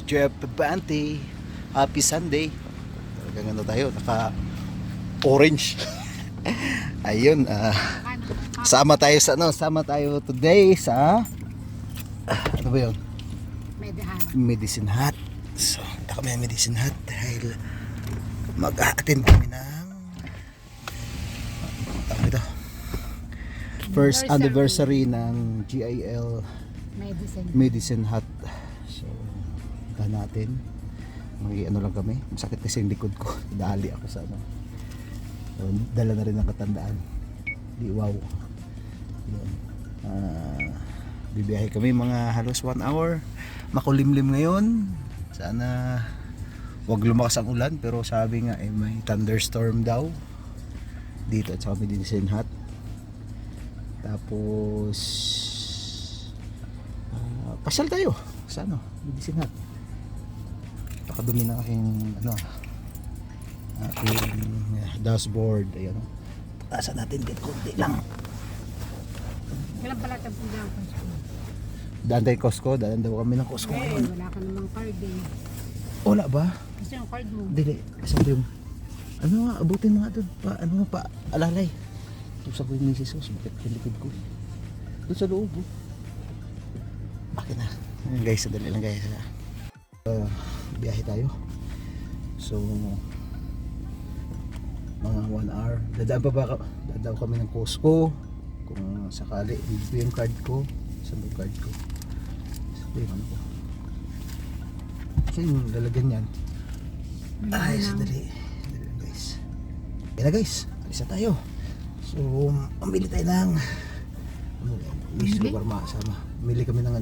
Jeff Bante. Happy Sunday. Talagang ano tayo, naka orange. Ayun, sama tayo today sa ano ba 'yun? Medicine Hat. So, punta kami ng Medicine Hat dahil mag-a-attend kami ng ito, first anniversary ng GIL Medicine Hat. So, punta natin. Ano lang kami, masakit kasi yung likod ko. Dali ako sa ano. So, dala na rin ng katandaan. Di wow. Yun. Bibiyahe kami mga halos 1 hour. Makulimlim ngayon. Sana wag lumakas ang ulan, pero sabi nga may thunderstorm daw dito at sa Medicine Hat. Tapos pasyal tayo sa ano, Medicine Hat. Pakadumi na aking dashboard. Ayan, tasan natin din konti lang. Kailan pala tayo punta ang Costco? Daan tayo Costco, daan daw kami ng Costco. Wala ka namang card eh. Wala ba? Gusto yung card mo? Dili, asan ba yung ano nga, abutin mo nga doon pa, ano nga pa, alalay. Tusa ko yung misis ko, bakit yung likod ko doon sa loob. Bakit na? Ayan guys, sadali lang guys. Biyahe tayo. So mga 1 hour. Dadaan kami ng Costco kung sakali. Ito yung card ko. Saan yung card ko? Ito yung ano ko. Saan yung lalagyan yan? Ay, sadali. Sadali lang guys. Yan na guys, alis na tayo. So, mamili tayo ng lugar makasama. Mamili kami ng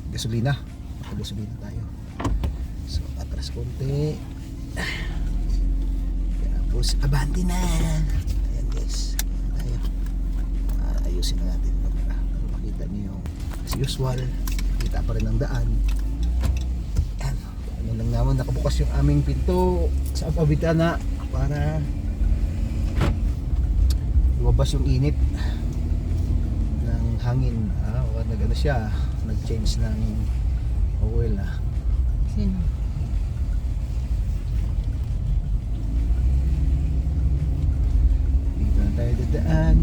gasolina. Gasolina tayo. So, atras konti. Tapos, abante na. Ayan guys. Ayan tayo. Ayusin na natin para makita niyo yung as usual. Kita pa rin ang daan. Ayan. Ano lang naman, nakabukas yung aming pinto sa pabitana para lumabas yung init ng hangin. Nag-ano siya, nag-change ng oil. Sino? Dito na tayo dadaan.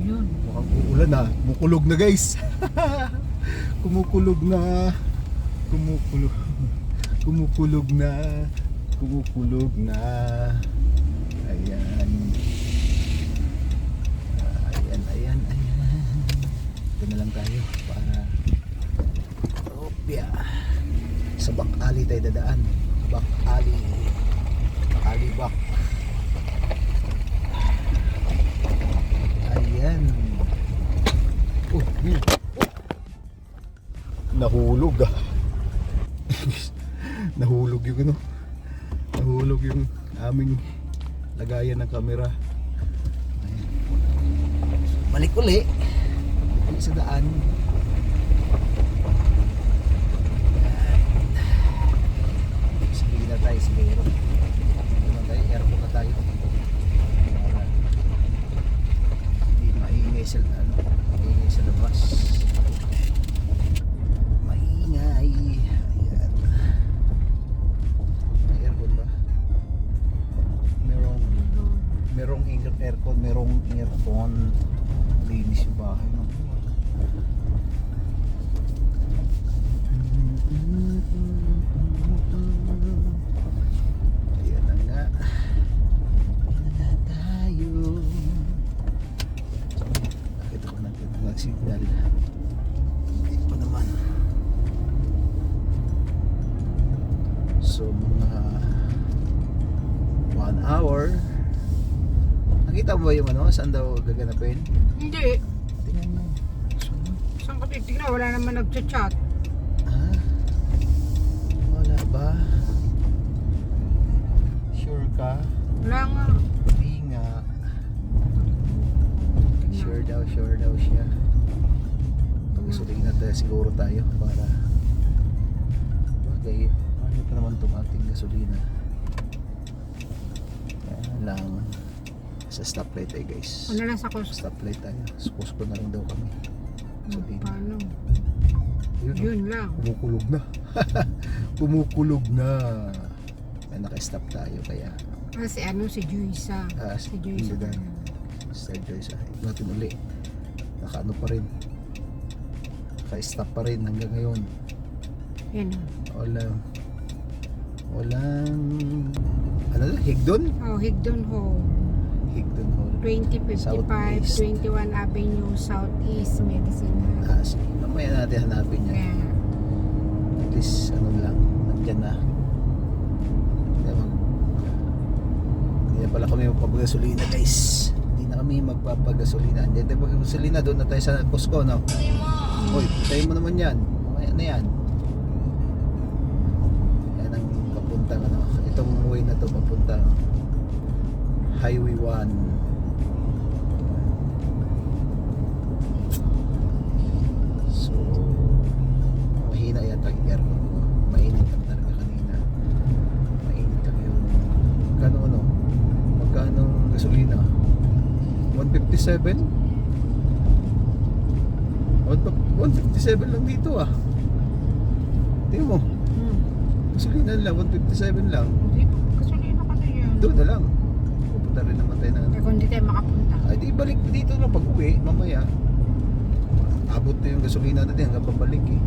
Yun. Mukhang uulan na. Kumukulog na guys. Kumukulog na. Kumukulog na. Kumukulog na. Ayan. Ayan. Ito na lang tayo para sa back alley tayo dadaan. Back alley. Back. Ayan. Nahulog Nahulog yung Nahulog yung aming lagayan ng camera. Ayan. Balik uli sa daan. Sige na tayo siguro. Airport na tayo. Hindi maingay sa labas. Maingay. Ayan. May aircon ba? Merong aircon, merong earphone. Linis yung bahay, no? Ayan na nga. Ayan na tayo. Nakita ko natin ang signal. Hindi pa naman. So mga 1 hour. Nakita mo ba yung saan daw gaganapin? Hindi. Tingnan mo. Saan ka titignan? Wala naman nagchat-chat. Wala ba? Sure ka? Wala nga. Hindi nga. Sure daw siya. Pag-isuling na tayo siguro tayo para bagay. Ano pa naman itong ating gasolina? Kaya lang sa stoplight tayo guys. Ano lang sa Costco? Stoplight tayo. Sa Costco na rin daw kami. Gasolina. Paano? Yun, Yun lang. kumukulog na. Kumukulog na. May naka-stop tayo kaya Kasi si Joyce. Si Joyce. hindi na. Sir Joyce, natin uli. Nakaano pa rin. Naka-stop pa rin hanggang ngayon. Yan Walang ano na, Higdon? Higdon Hall. Higdon Hall. 2055 Southeast. 21 Avenue Southeast Medicine Hall. Sige. Mamaya natin hanapin yan. Kaya, At least ano lang, nandyan na. Hindi na pala kami magpapagasolina guys. Hindi na kami magpapagasolina. Hindi na magpapagasolina, doon na tayo sa Costco, no? Hoy, tayo mo naman yan. Mamaya na yan. Yan ang papuntang ano. Itong way na to papunta Highway 1. So mahina yata yung aircon ko. Mainit lang talaga kanina. Mainit lang yung magkano ang gasolina? 157? 157 lang dito ah. Tingnan mo, gasolina lang, 157 lang. hindi pa kasulino ka na yan. Doon na lang. Pupunta rin naman tayo na Kaya kung hindi tayo makapunta. ay di balik dito na pag uwi mamaya. Abot na yung gasolina natin hanggang pabalik eh.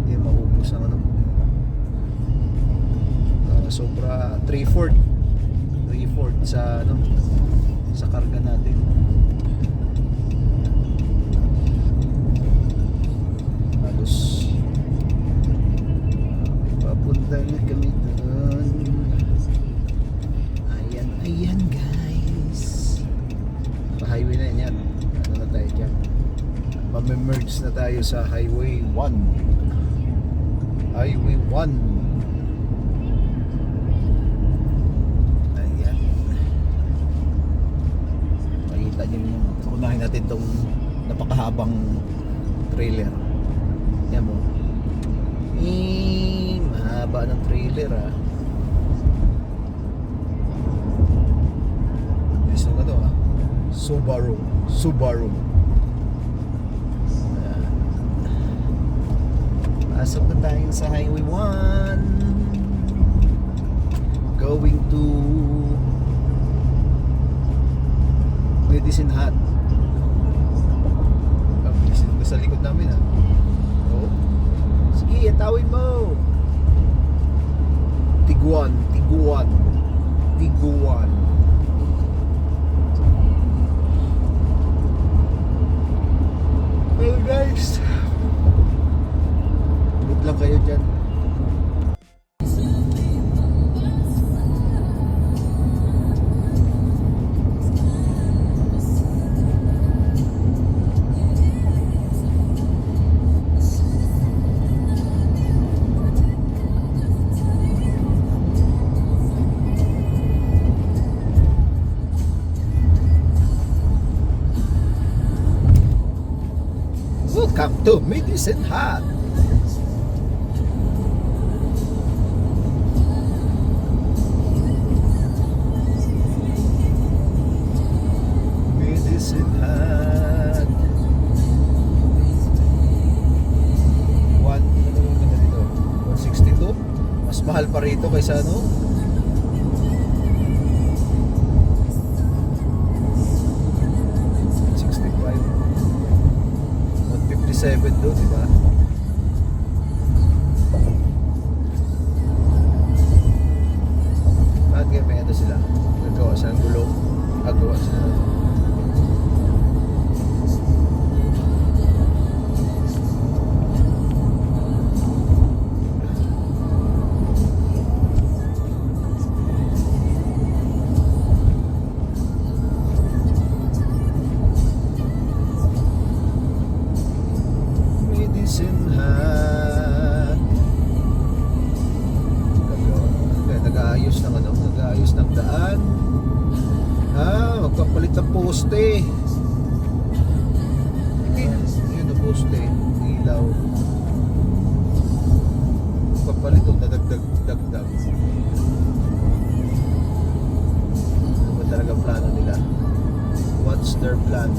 Hindi maubos ng ano. Sobra 3/4 sa ano sa karga natin. Halos papunta na kami doon. Ayan guys. Sa highway na yan. Ano na tayo dyan? Mame-merge na tayo sa Highway 1. Highway 1. Ayan. Makikita nyo yung unahin natin tong napakahabang trailer. Yan mo. Mahaba ng trailer ah. This yung ano ah. Subaru. Ayan. Pasok na tayo sa Highway 1. Going to Medicine Hat. Medicine Hat sa likod namin ah. Oh. Sige, atawin mo. Tiguan. Well guys, good lang kayo dyan. Welcome to Medicine Hat. Medicine Hat. Ano na dito? 162? Mas mahal pa rito kaysa ano? $157 doon, di ba? Bakit kaya may ano sila? Nagawa siya ng gulong. Agawa siya. Medicine Hat. Nag-aayos ng ano? Nag-aayos ng daan. Magpapalit ng poste. Yun ang poste. Ilaw. Magpapalit o nadagdag. Ano ba talaga plano nila? What's their plan?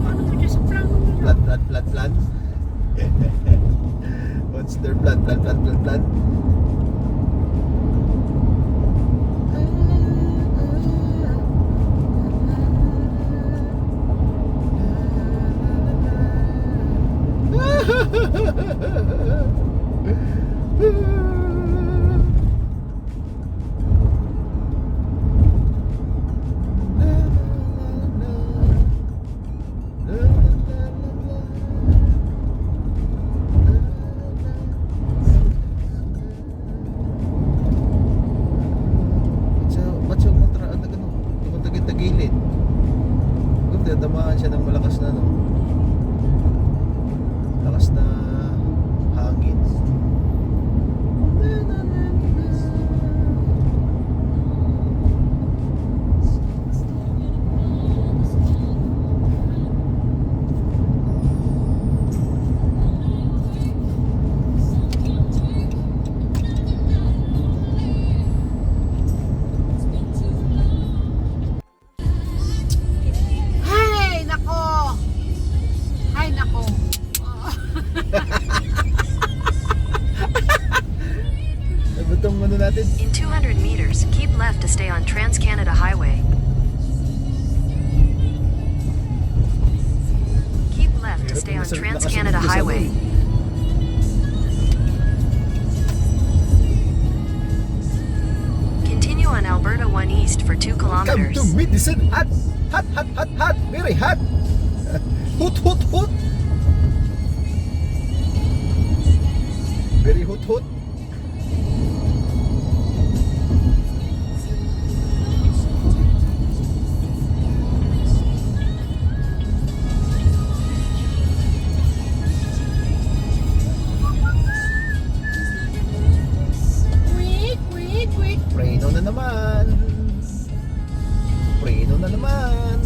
Ano mo dyan sa plano nila? Plan? What's their plan? Plan. Ba't yung kontraan na gano'n? Yung tagilid. Kung tatamaan siya ng malakas na lakas na hangin. Hay, nako! Hay, nako! Itong ano natin? In 200 meters, keep left to stay on Trans-Canada Highway. Keep left to stay on Trans-Canada Highway. Continue on Alberta 1 East for 2 Come kilometers. to Medicine Hat! Hot! Very hot! Hot! Very hot! Quick! Preno na naman! Preno na naman!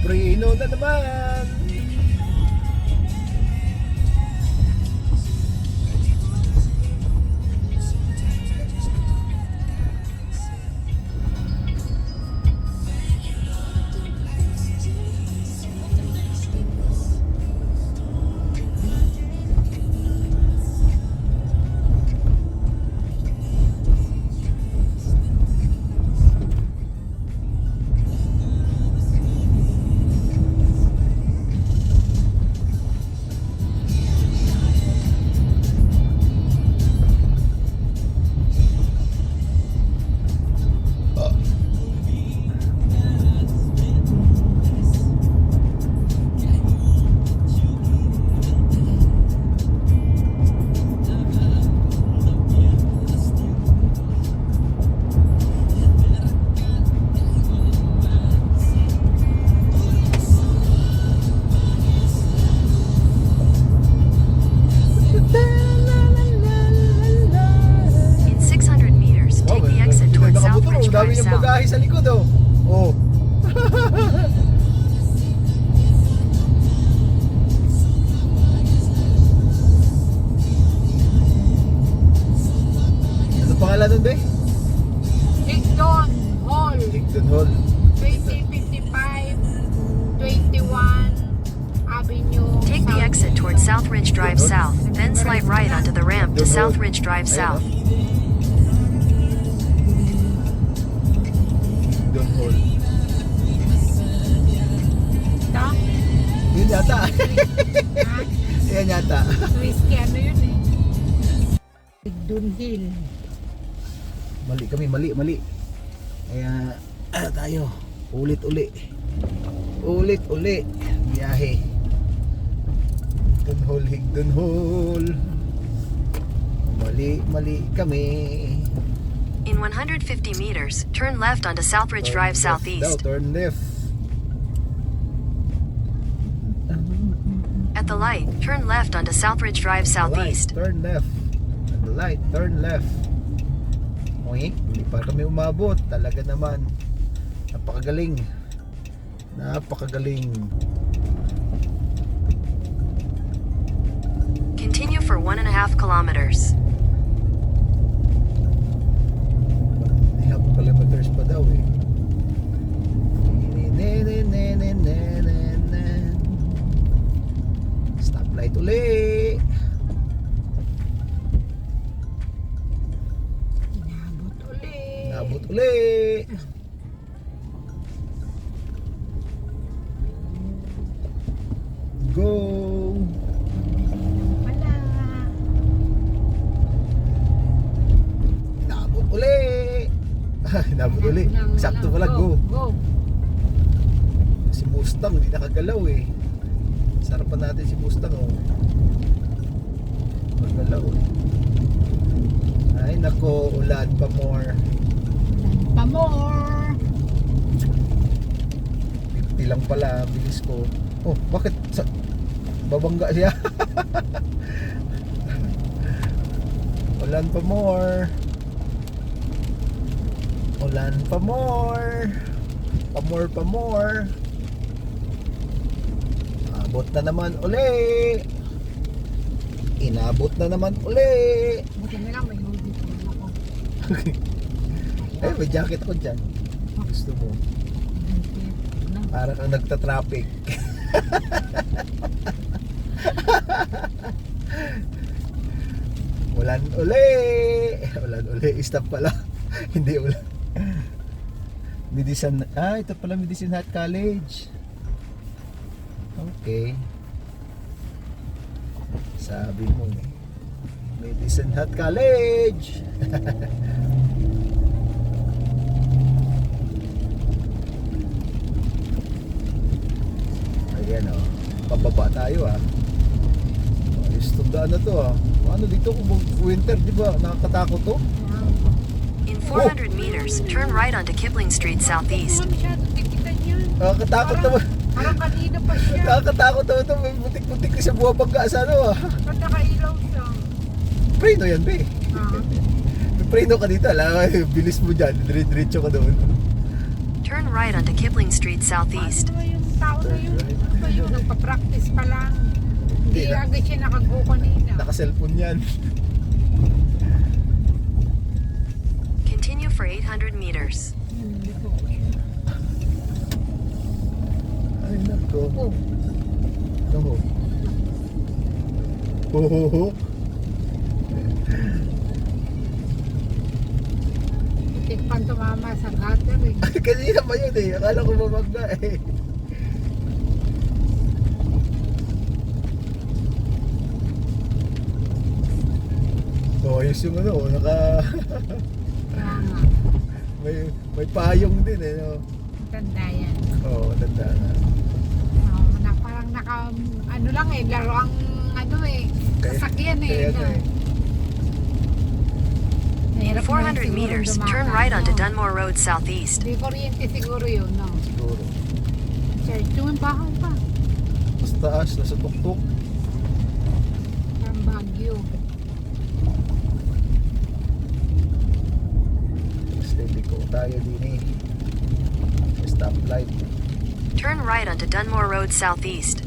Preno na naman! In 600 meters, take the exit towards Southridge Dami Drive ng South. bagahe sa likod oh. Oh. Ano pangalan nun, be? Higdon Hall. Higdon Hall. 2055 21 Avenue. Take the exit towards Southridge Drive South, then slide right onto the ramp to Southridge Drive South. Higdon Hall. Ito? Yun yata. Ha? Yan yata. Whiskey, ano yun eh? Higdon Hill. Mali kami, mali. Kaya tayo, ulit-uli. Biyahe. Higdon Hall. Mali kami. In 150 meters, turn left onto Southridge Drive Daw, Southeast. turn left. At the light, turn left onto Southridge Drive Southeast. Light, turn left. At the light, turn left. Okay, hindi pa kami umabot. Talaga naman. Napakagaling. Continue for 1.5 kilometers. 1.5 kilometers pa daw eh. Dali, sakto pala, go. Go. Si Mustang, hindi nakagalaw eh. Sarapan natin si Mustang, oh. Magalaw eh. Ay, nako, ulan pa more. Pa more. 50 lang pala, bilis ko. Oh, bakit? Babangga siya. Ulan pa more. Ulan pa more. Pa more. Abot na naman uli. Inabot na naman uli. Buti na lang may hoodie ko ako. Eh, may jacket ako dyan. Gusto mo? Para kang nagta-traffic. Ulan uli. Ulan uli. Stop pala. Hindi ulan. Medicine. Ito pala Medicine Hat College. Okay. Sabi mo eh. Medicine Hat College. Ayan o. Pababa tayo ah. Ayos itong daan na to ah. Ano dito kung winter, di ba? Nakakatakot to? In 400 meters, turn right onto Kipling Street Southeast. Hindi mo masyadong tikitan yun. Nakakatakot naman. Parang kanina pa siya. Nakakatakot naman to. May butik-butik na siya buwabangga sa ano ah. Ba't nakailaw siya? Preno yan be. Ah. May preno ka dito. Alam, bilis mo dyan. Diretso ka doon. Turn right onto Kipling Street Southeast. Ano ba yung tao na yun? Ano ba yun? Nagpa-practice pa lang. Hindi Hindi na. agad siya nakago kanina. Naka-cellphone yan. Continue for 800 meters. Hindi ko. Ay nako. Oh, Nako. Ho. tikpan tumama sa gutter eh. Kanina pa yun eh. Akala ko babangga eh. Oh, ayos yung ano, naka Kaya nga, may payong din eh, no. tanda yan. Oo, tanda na. Parang naka, ano lang eh, laro ang ano eh, sasakyan eh. Kaya no? eh. In Mahirap naman 400 siguro meters, dumaan, turn right onto no? Dunmore Road Southeast. Di kuryente siguro yun, no? Siguro. Sir, yung bahaw pa. Mas taas, nasa tuktok. Parang Baguio. Steady ko tayo din eh. May stoplight. Turn right onto Dunmore Road Southeast.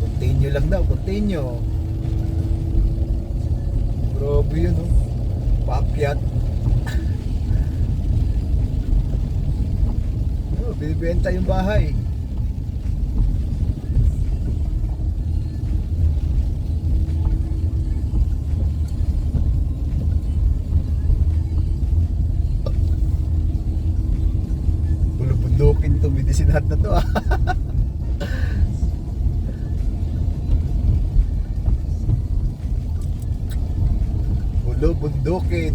Continue lang daw, continue. Grabe yun oh. Paakyat. Oh, binibenta yung bahay. Bulubundukin to, Medicine Hat na to ah. Bulubundukin.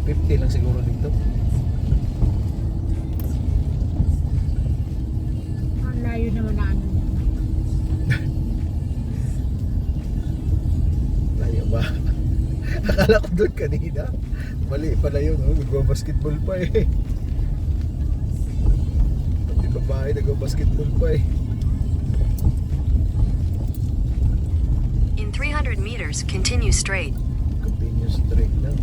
50 lang siguro dito. Ang layo naman na ano. Layo ba? Akala ko doon kanina. Mali pala yun, oh. Nagbabasketball pa eh. Pati babae nagbabasketball pa eh. In 300 meters, continue straight. Continue straight lang.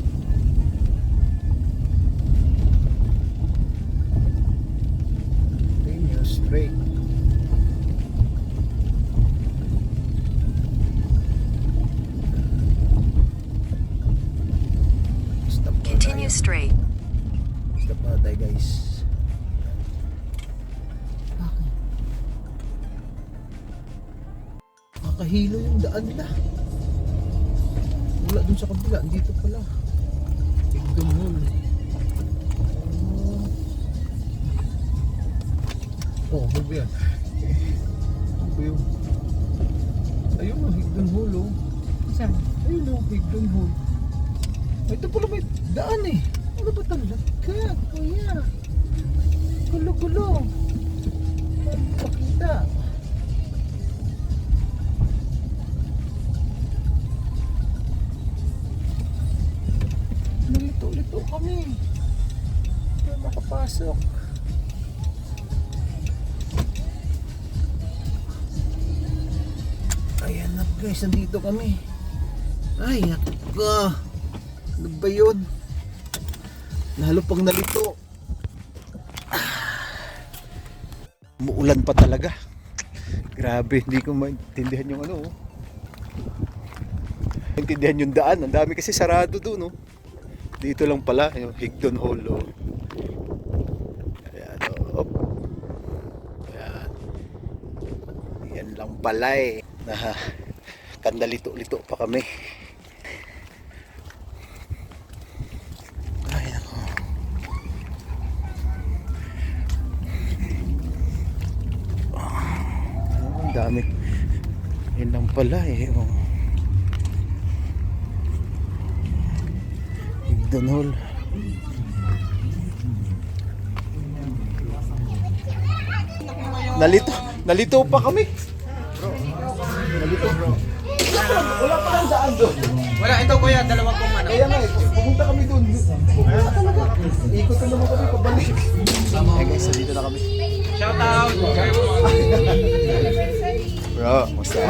Continue straight. Stop muna Continue tayo. straight. Stop muna tayo guys. Okay. nakakahilo yung daan nila. Wala dun sa kabila, dito pala. Higdon Hall. Oh, ano ba yan? Ano ba yun? Ayun o, Higdon Hall o. Saan? Ayun o, Higdon Hall. Ito pala may daan eh. Ano ba talaga? Kaya, kuya. Gulo-gulo. Pakita. Nalito-lito kami. Hindi makapasok. Ayan na guys, nandito kami. Ay, ako. Ano ba yun? Lalo pang nalito. Umuulan pa talaga. Grabe, hindi ko maintindihan yung ano. Maintindihan yung daan. Ang dami kasi sarado doon. Dito lang pala, yung Higdon Hall. Ayan, op. Ayan. Yan lang pala eh. Kandalito-lito pa kami. Ay, ako. Ang dami. Yan lang pala eh. Higdon Hall. Nalito pa kami. Nalito bro. Wala pa ang daan doon. Wala, ito kuya, dalawa pong ano. Kaya nga eh, pumunta kami doon. Pumunta talaga. Ikot na naman kami pabalik. Eh guys, dito na kami. Shout out! Bro, kumusta?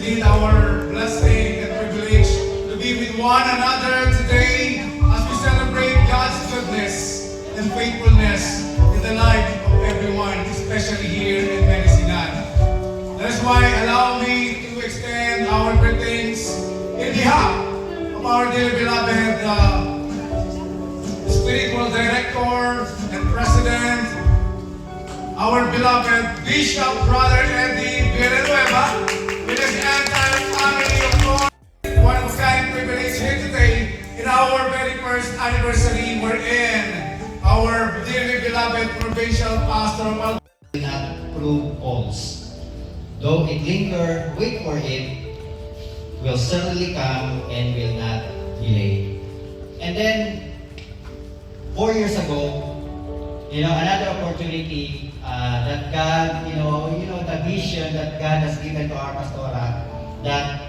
Indeed, our blessing and privilege to be with one another today as we celebrate God's goodness and faithfulness in the life of everyone, especially here in Pangasinan. That's why allow me to extend our greetings in behalf of our dear beloved spiritual director and president, our beloved Bishop Brother Eddie Villanueva, with his entire family of course. One of kind privilege here today in our very first anniversary wherein our dearly beloved provincial pastor of Will not prove false. Though it linger, wait for it, will certainly come and will not delay. And then, 4 years ago, another opportunity that God, the vision that God has given to our pastora, that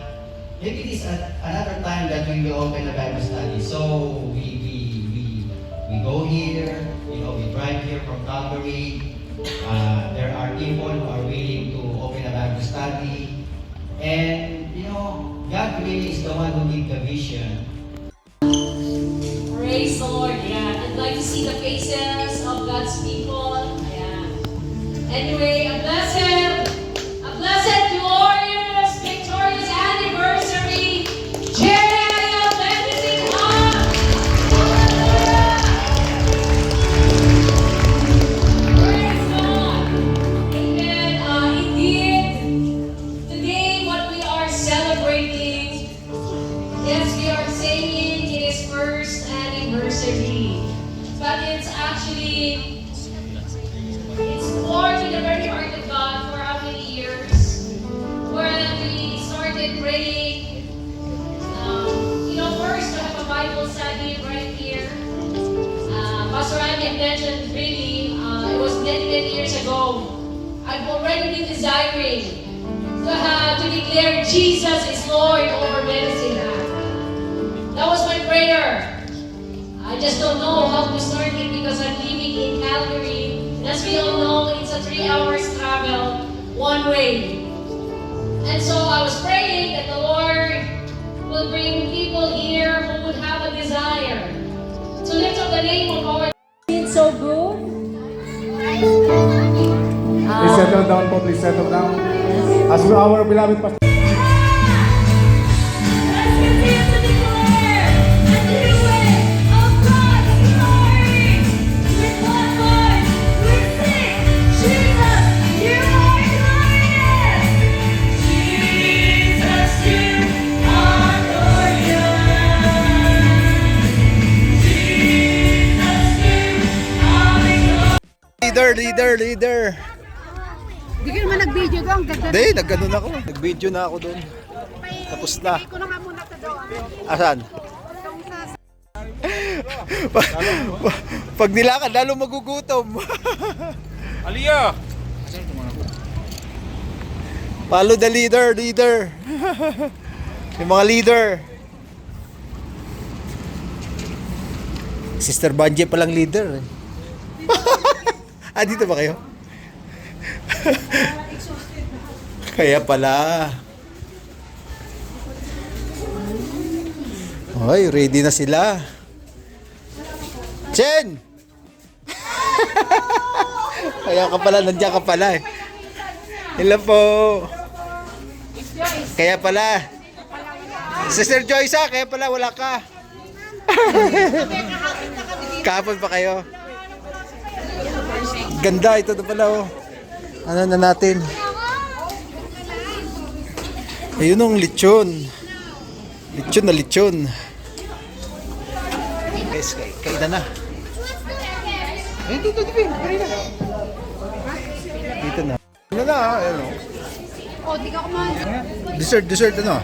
maybe this is another time that we will open a Bible study. So we go here, we drive here from Calvary. There are people who are willing to open a Bible study, and God really is the one who gives the vision. Praise the Lord, yeah. I'd like to see the faces of God's people. Yeah. Anyway, a blessed, glorious, victorious anniversary, JL Medicine Hub! Praise God! Amen. Indeed, today what we are celebrating, yes, we are saying it is first anniversary, but it's actually, it's born in the very heart of God. already been desiring to declare Jesus is Lord over Medicine Hat. That was my prayer. I just don't know how to start it because I'm living in Calgary. And as we all know, it's a 3 hours travel one way. And so I was praying that the Lord will bring people here who would have a desire to lift up the name of our. It's so good. Please settle down po, please settle down. As for our beloved pastor. Leader. Hindi ka naman nag-video doon. Ganda. Hindi, nagganon ako. Nag-video na ako doon. Tapos na. Hindi ko na nga muna ito doon. Asan? Pag nilakad, lalo magugutom. Aliyah! Follow the leader. Yung mga leader. Sister Banje palang leader. Dito ba kayo? Kaya pala. Hoy, ready na sila. Chen! Kaya ka pala, nandiyan ka pala eh. Hello po. Kaya pala. Sister Joyce, kaya pala wala ka. Kahapon pa kayo. Ganda, ito na pala oh. Ano na natin? Ayun ang lechon. Lechon. Guys, kain na. Dito na. Ano na, ayun oh. Oh, di ka kumain. Dessert ano?